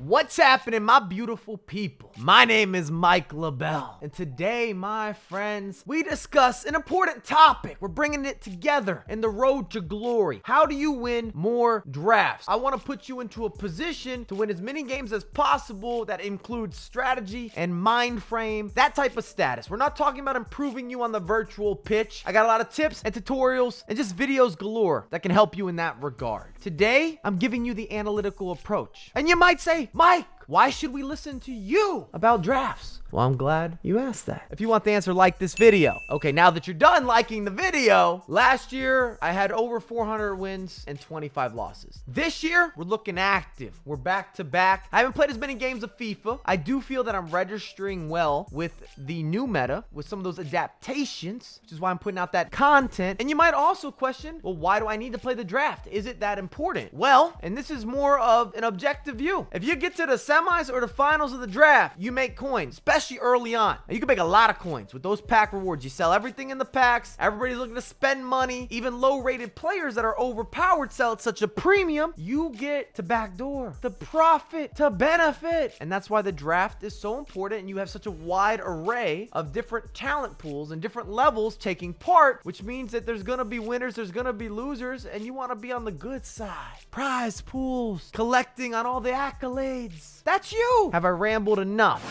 What's happening, my beautiful people? My name is Mike LaBelle, and today, my friends, we discuss an important topic. We're bringing it together in the road to glory. How do you win more drafts? I want to put you into a position to win as many games as possible that includes strategy and mind frame, that type of status. We're not talking about improving you on the virtual pitch. I got a lot of tips and tutorials and just videos galore that can help you in that regard. Today, I'm giving you the analytical approach. And you might say, Mike, why should we listen to you about drafts? Well, I'm glad you asked that. If you want the answer, like this video. Okay, now that you're done liking the video, last year I had over 400 wins and 25 losses. This year, we're looking active. We're back to back. I haven't played as many games of FIFA. I do feel that I'm registering well with the new meta, with some of those adaptations, which is why I'm putting out that content. And you might also question, well, why do I need to play the draft? Is it that important? Well, and this is more of an objective view. If you get to the semis or the finals of the draft, you make coins, especially early on. Now, you can make a lot of coins with those pack rewards. You sell everything in the packs. Everybody's looking to spend money. Even low-rated players that are overpowered sell at such a premium. You get to backdoor, to profit, to benefit. And that's why the draft is so important, and you have such a wide array of different talent pools and different levels taking part, which means that there's gonna be winners, there's gonna be losers, and you want to be on the good side. Prize pools, collecting on all the accolades. That's you. Have I rambled enough?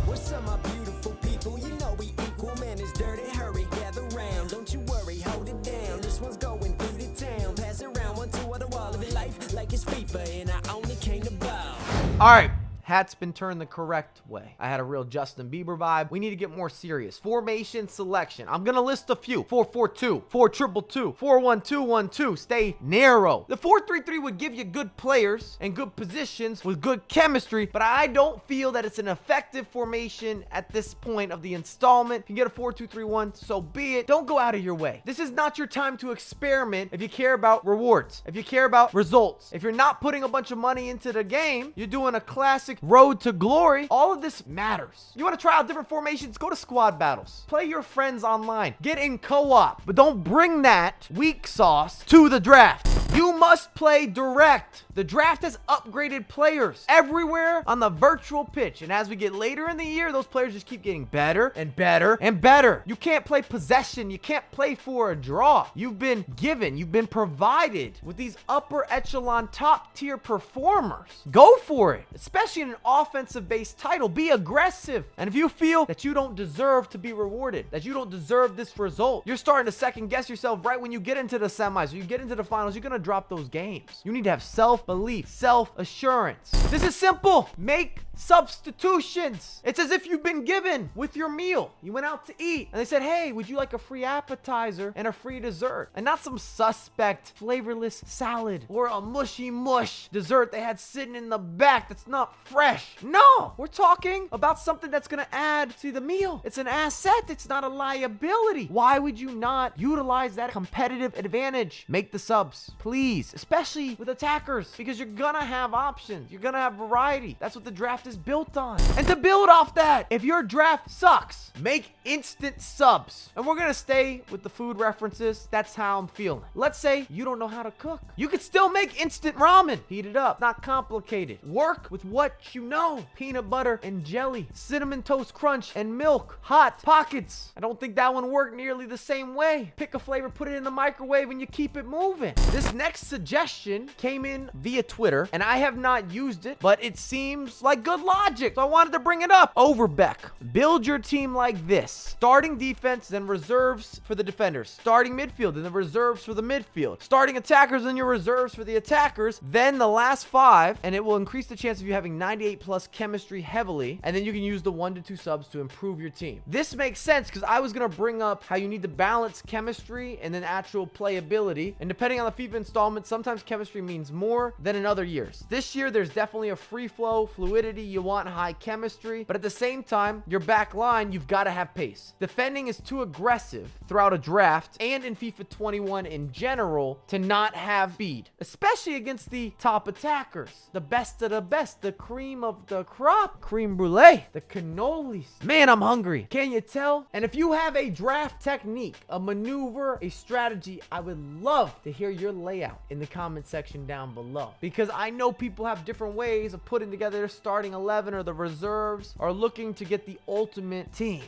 What's up, my beautiful people? You know we equal, man. It's dirty. Hurry, gather round. Don't you worry, hold it down. This one's going through the town. Pass it around one, two, on the wall of life like it's FIFA, and I only came to bow. All right. Hat's been turned the correct way. I had a real Justin Bieber vibe. We need to get more serious. Formation selection. I'm gonna list a few. 4-4-2, 4-2-2, 4-1-2-1-2. Stay narrow. The 4-3-3 would give you good players and good positions with good chemistry, but I don't feel that it's an effective formation at this point of the installment. If you get a 4-2-3-1, so be it. Don't go out of your way. This is not your time to experiment if you care about rewards, if you care about results. If you're not putting a bunch of money into the game, you're doing a classic road to glory. All of this matters. You want to try out different formations? Go to squad battles. Play your friends online. Get in co-op. But don't bring that weak sauce to the draft. You must play direct. The draft has upgraded players everywhere on the virtual pitch. And as we get later in the year, those players just keep getting better and better and better. You can't play possession. You can't play for a draw. You've been given, you've been provided with these upper echelon top tier performers. Go for it, especially in an offensive-based title. Be aggressive. And if you feel that you don't deserve to be rewarded, that you don't deserve this result, you're starting to second guess yourself right when you get into the semis or you get into the finals. You're going to drop those games. You need to have self-belief, self-assurance. This is simple. Make substitutions. It's as if you've been given with your meal. You went out to eat and they said, hey, would you like a free appetizer and a free dessert? And not some suspect flavorless salad or a mushy mush dessert they had sitting in the back that's not fresh. No, we're talking about something that's going to add to the meal. It's an asset. It's not a liability. Why would you not utilize that competitive advantage? Make the subs, please, especially with attackers, because you're going to have options. You're going to have variety. That's what the draft is built on. And to build off that, if your draft sucks, make instant subs. And we're gonna stay with the food references. That's how I'm feeling. Let's say you don't know how to cook. You could still make instant ramen. Heat it up. Not complicated. Work with what you know. Peanut butter and jelly, cinnamon toast crunch and milk, hot pockets. I don't think that one worked nearly the same way. Pick a flavor, put it in the microwave, and you keep it moving. This next suggestion came in via Twitter, and I have not used it, but it seems like good logic, so I wanted to bring it up. Overbeck. Build your team like this. Starting defense, then reserves for the defenders. Starting midfield, and then reserves for the midfield. Starting attackers, and your reserves for the attackers. Then the last 5, and it will increase the chance of you having 98 plus chemistry heavily, and then you can use the 1 to 2 subs to improve your team. This makes sense because I was going to bring up how you need to balance chemistry and then actual playability, and depending on the FIFA installment, sometimes chemistry means more than in other years. This year, there's definitely a free flow, fluidity. You want high chemistry, but at the same time, your back line, you've got to have pace. Defending is too aggressive throughout a draft and in FIFA 21 in general to not have speed, especially against the top attackers, the best of the best, the cream of the crop. Cream brulee. The cannolis. Man, I'm hungry. Can you tell? And if you have a draft technique, a maneuver, a strategy, I would love to hear your layout in the comment section down below. Because I know people have different ways of putting together their starting 11 or the reserves, or looking to get the ultimate team.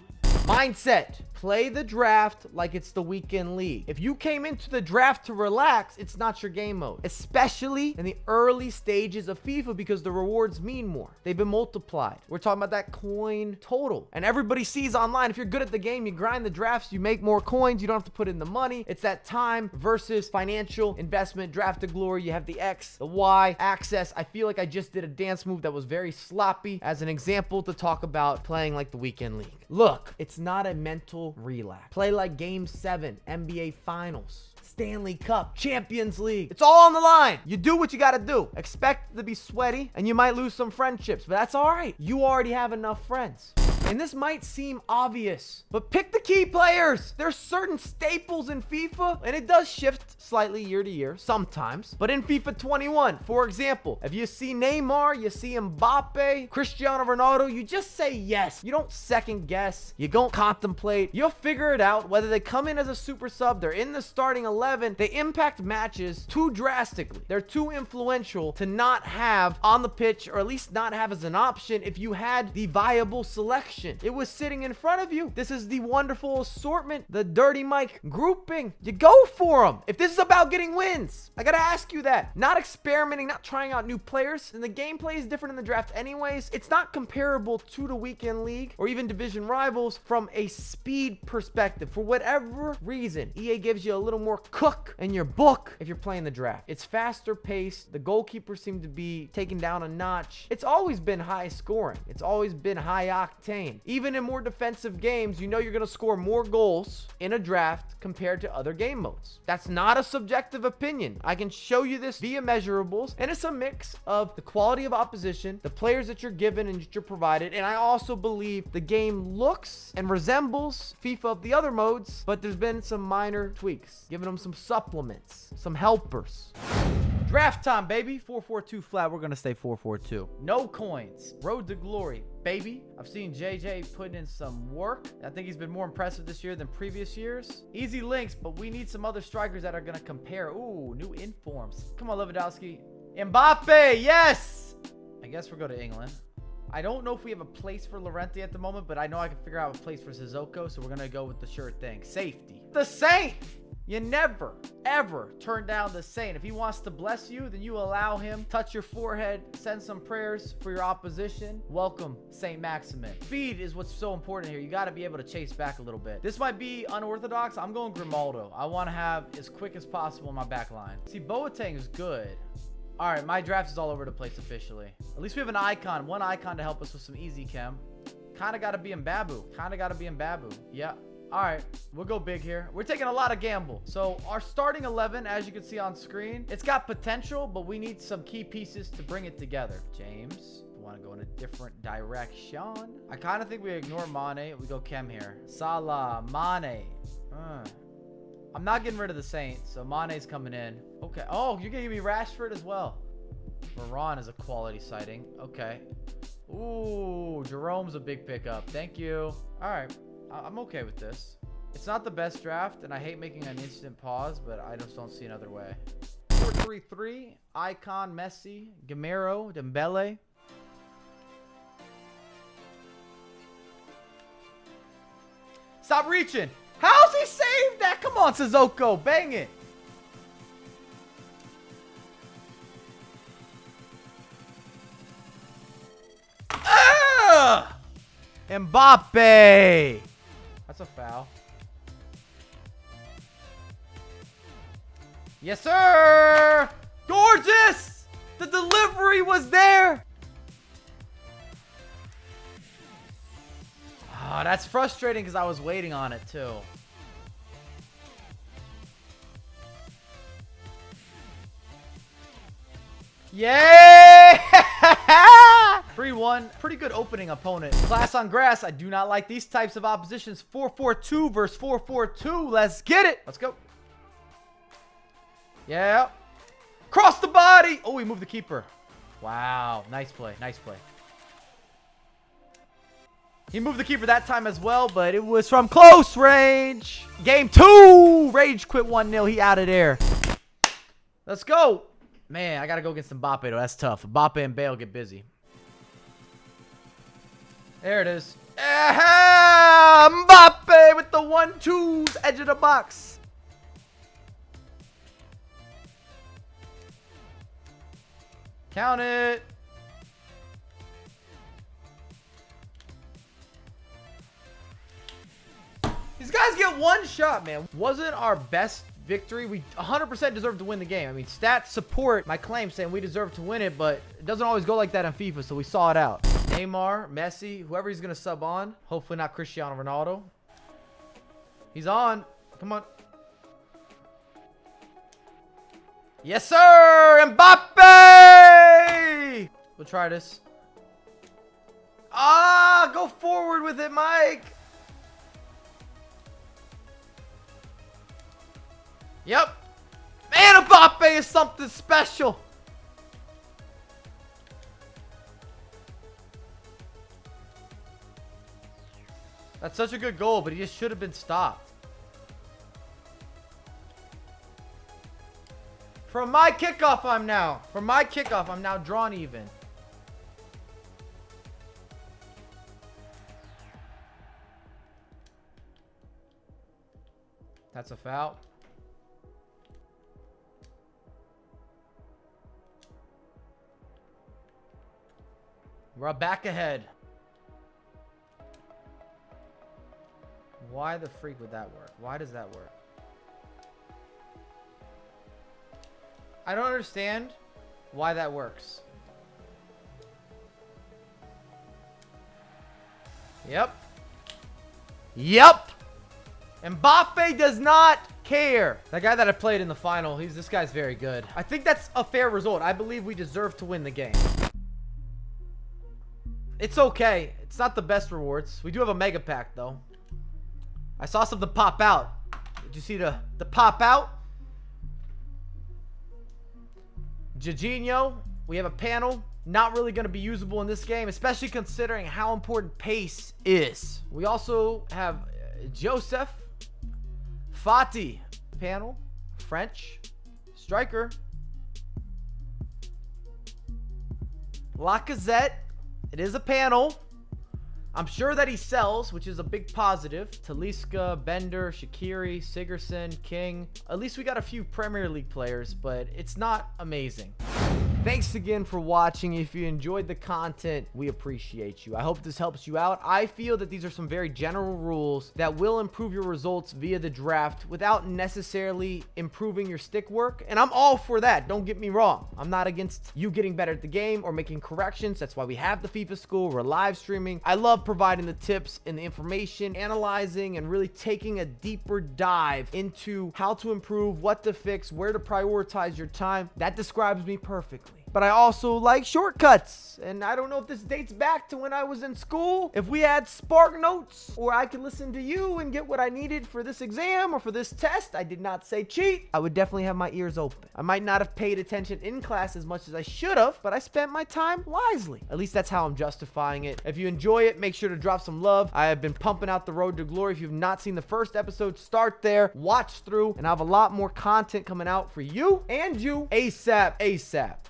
Mindset. Play the draft like it's the weekend league. If you came into the draft to relax, it's not your game mode, especially in the early stages of FIFA, because the rewards mean more. They've been multiplied. We're talking about that coin total. And everybody sees online, if you're good at the game, you grind the drafts, you make more coins, you don't have to put in the money. It's that time versus financial investment, draft to glory. You have the X, the Y, access. I feel like I just did a dance move that was very sloppy as an example to talk about playing like the weekend league. Look, it's not a mental relax. Play like Game 7, NBA Finals, Stanley Cup, Champions League. It's all on the line. You do what you got to do. Expect to be sweaty, and you might lose some friendships, but that's all right. You already have enough friends. And this might seem obvious, but pick the key players. There's certain staples in FIFA, and it does shift slightly year to year sometimes. But in FIFA 21, for example, if you see Neymar, you see Mbappe, Cristiano Ronaldo, you just say yes. You don't second guess. You don't contemplate. You'll figure it out. Whether they come in as a super sub, they're in the starting 11, they impact matches too drastically. They're too influential to not have on the pitch, or at least not have as an option if you had the viable selection. It was sitting in front of you. This is the wonderful assortment, the Dirty Mike grouping. You go for them. If this is about getting wins, I gotta ask you that. Not experimenting, not trying out new players. And the gameplay is different in the draft anyways. It's not comparable to the weekend league or even division rivals from a speed perspective. For whatever reason, EA gives you a little more cook in your book if you're playing the draft. It's faster paced. The goalkeepers seem to be taken down a notch. It's always been high scoring. It's always been high octane. Even in more defensive games, you know you're going to score more goals in a draft compared to other game modes. That's not a subjective opinion. I can show you this via measurables, and it's a mix of the quality of opposition, the players that you're given and that you're provided, and I also believe the game looks and resembles FIFA of the other modes, but there's been some minor tweaks, giving them some supplements, some helpers. Draft time, baby. 442 flat. We're going to stay 442. No coins. Road to glory, baby. I've seen JJ putting in some work. I think he's been more impressive this year than previous years. Easy links, but we need some other strikers that are going to compare. Ooh, new informs. Come on, Lewandowski. Mbappe, yes! I guess we'll go to England. I don't know if we have a place for Llorente at the moment, but I know I can figure out a place for Sissoko, so we're going to go with the sure thing. Safety. The Saint! You never, ever turn down the Saint. If he wants to bless you, then you allow him. Touch your forehead, send some prayers for your opposition. Welcome, Saint Maximin. Speed is what's so important here. You got to be able to chase back a little bit. This might be unorthodox. I'm going Grimaldo. I want to have as quick as possible in my back line. See, Boateng is good. All right, my draft is all over the place officially. At least we have an icon, one icon to help us with some easy chem. Kind of got to be in Babu. Yeah. All right, we'll go big here. We're taking a lot of gamble. So our starting 11, as you can see on screen, it's got potential, but we need some key pieces to bring it together. James, we want to go in a different direction. I kind of think we ignore Mane. We go Chem here. Salah, Mane. I'm not getting rid of the Saint, so Mane's coming in. Okay. Oh, you're going to give me Rashford as well. Varane is a quality sighting. Okay. Ooh, Jerome's a big pickup. Thank you. All right. I'm okay with this. It's not the best draft, and I hate making an instant pause, but I just don't see another way. 4-3-3, Icon, Messi, Gamero, Dembele. Stop reaching. How's he saved that? Come on, Sissoko. Bang it. Mbappe. That's a foul. Yes, sir. Gorgeous. The delivery was there. Oh, that's frustrating because I was waiting on it too. Yeah! 3-1. Pretty good opening opponent. Class on grass. I do not like these types of oppositions. 4-4-2 versus 4-4-2. Let's get it. Let's go. Yeah. Cross the body. Oh, we moved the keeper. Wow. Nice play. Nice play. He moved the keeper that time as well, but it was from close range. Game 2. Rage quit 1-0. He out of there. Let's go. Man, I got to go against Mbappe, though. That's tough. Mbappe and Bale get busy. There it is. Mbappe with the 1-2s. Edge of the box. Count it. These guys get one shot, man. Wasn't our best victory. We 100% deserve to win the game. I mean, stats support my claim saying we deserve to win it, but it doesn't always go like that in FIFA, so we saw it out. Neymar, Messi, whoever he's going to sub on. Hopefully not Cristiano Ronaldo. He's on. Come on. Yes, sir! Mbappe! We'll try this. Ah, go forward with it, Mike. Yep. Man, Mbappe is something special. That's such a good goal, but he just should have been stopped. From my kickoff, I'm now drawn even. That's a foul. We're back ahead. Why the freak would that work? Why does that work? I don't understand why that works. Yep. Yep. Mbappe does not care. That guy that I played in the final, this guy's very good. I think that's a fair result. I believe we deserve to win the game. It's okay. It's not the best rewards. We do have a mega pack, though. I saw something pop out. Did you see the pop out? Jorginho. We have a panel. Not really going to be usable in this game, especially considering how important pace is. We also have Joseph. Fati. Panel. French. Striker. Lacazette. It is a panel. I'm sure that he sells, which is a big positive. Talisca, Bender, Shaqiri, Sigurdsson, King. At least we got a few Premier League players, but it's not amazing. Thanks again for watching. If you enjoyed the content, we appreciate you. I hope this helps you out. I feel that these are some very general rules that will improve your results via the draft without necessarily improving your stick work. And I'm all for that. Don't get me wrong. I'm not against you getting better at the game or making corrections. That's why we have the FIFA school. We're live streaming. I love providing the tips and the information, analyzing and really taking a deeper dive into how to improve, what to fix, where to prioritize your time. That describes me perfectly. But I also like shortcuts. And I don't know if this dates back to when I was in school. If we had Spark Notes, or I could listen to you and get what I needed for this exam or for this test. I did not say cheat. I would definitely have my ears open. I might not have paid attention in class as much as I should have, but I spent my time wisely. At least that's how I'm justifying it. If you enjoy it, make sure to drop some love. I have been pumping out the road to glory. If you've not seen the first episode, start there, watch through, and I have a lot more content coming out for you and you ASAP.